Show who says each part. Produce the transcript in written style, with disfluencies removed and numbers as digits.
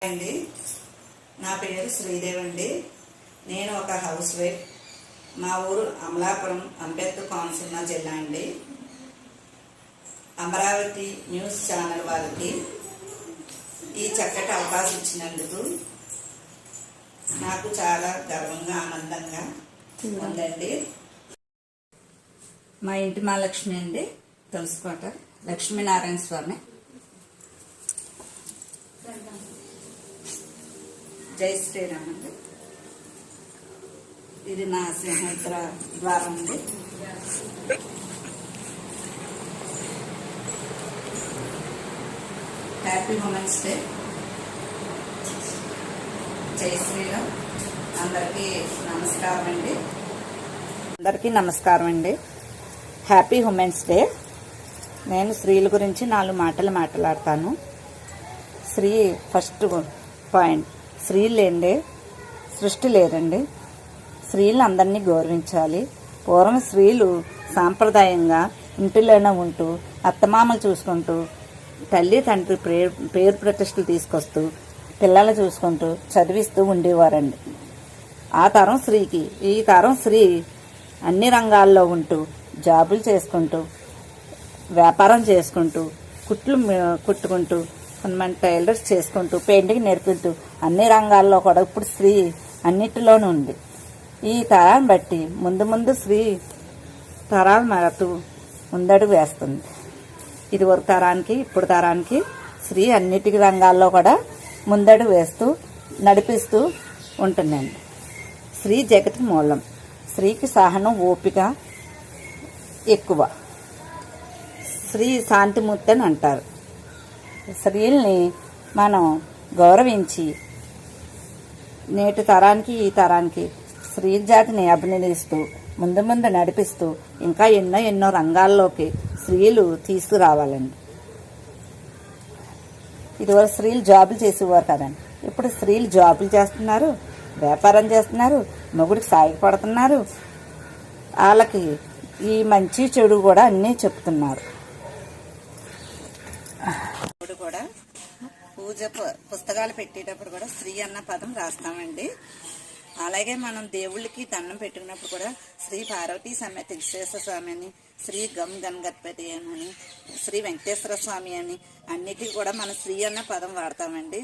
Speaker 1: అండి, నా పేరు శ్రీదేవి అండి. నేను ఒక హౌస్ వైఫ్. మా ఊరు అమలాపురం, అంబేద్కర్ కోనసీమ జిల్లా అండి. అమరావతి న్యూస్ ఛానల్ వారికి ఈ చక్కటి అవకాశం ఇచ్చినందుకు నాకు చాలా గర్వంగా, ఆనందంగా ఉందండి. మా ఇంటి మహాలక్ష్మి అండి, తులసికోట లక్ష్మీనారాయణ స్వామి. జై శ్రీరామ్ అండి. ఇది నా సింహేశ్వర ద్వారం అండి. Happy women's day. జై శ్రీరామ్. అందరికీ నమస్కారం అండి. Happy women's day. నేను స్త్రీల గురించి 4 మాటలు మాట్లాడతాను. స్త్రీ ఫస్ట్ పాయింట్, స్త్రీలు లేండి సృష్టి లేదండి. స్త్రీలు అందరినీ గౌరవించాలి. పూర్వం స్త్రీలు సాంప్రదాయంగా ఇంటిలోనే ఉంటూ అత్తమామలు చూసుకుంటూ తల్లి తండ్రి పేరు ప్రతిష్టలు తీసుకొస్తూ పిల్లలు చూసుకుంటూ చదివిస్తూ ఉండేవారండి. ఆ తరం స్త్రీకి ఈ తరం స్త్రీ అన్ని రంగాల్లో ఉంటూ జాబులు చేసుకుంటూ వ్యాపారం చేసుకుంటూ కుట్టుకుంటూ కొంతమంది టైలర్స్ చేసుకుంటూ పెయింటింగ్ నేర్పుకుంటూ అన్ని రంగాల్లో కూడా ఇప్పుడు స్త్రీ అన్నిటిలోనూ ఉంది. ఈ తరాన్ని బట్టి ముందు స్త్రీ తరాలు మారుతూ ముందడుగు వేస్తుంది. ఇదివరకు తరానికి ఇప్పుడు తరానికి స్త్రీ అన్నిటి రంగాల్లో కూడా ముందడుగు వేస్తూ నడిపిస్తూ ఉంటుందండి. స్త్రీ జగతికి మూలం. స్త్రీకి సహనం, ఓపిక ఎక్కువ. స్త్రీ శాంతిమూర్తి అని అంటారు. స్త్రీల్ని మనం గౌరవించి నేటి తరానికి ఈ తరానికి స్త్రీ జాతిని అభినందిస్తూ ముందు నడిపిస్తూ ఇంకా ఎన్నో రంగాల్లోకి స్త్రీలు తీసుకురావాలండి. ఇదివరకు స్త్రీలు జాబులు చేసేవారు కదండి. ఇప్పుడు స్త్రీలు జాబులు చేస్తున్నారు, వ్యాపారం చేస్తున్నారు, మొగుడికి సాయపడుతున్నారు. వాళ్ళకి ఈ మంచి చెడు కూడా అన్నీ చెప్తున్నారు. ఇప్పుడు కూడా పూజ పుస్తకాలు పెట్టేటప్పుడు కూడా స్త్రీ అన్న పదం రాస్తామండి. అలాగే మనం దేవుళ్ళకి దండం పెట్టుకున్నప్పుడు కూడా శ్రీ పార్వతీ సమేత విశ్వేశ్వర స్వామి అని, శ్రీ గం గణపతి అని, శ్రీ వెంకటేశ్వర స్వామి అని అన్నిటికీ కూడా మనం స్త్రీ అన్న పదం వాడతామండి.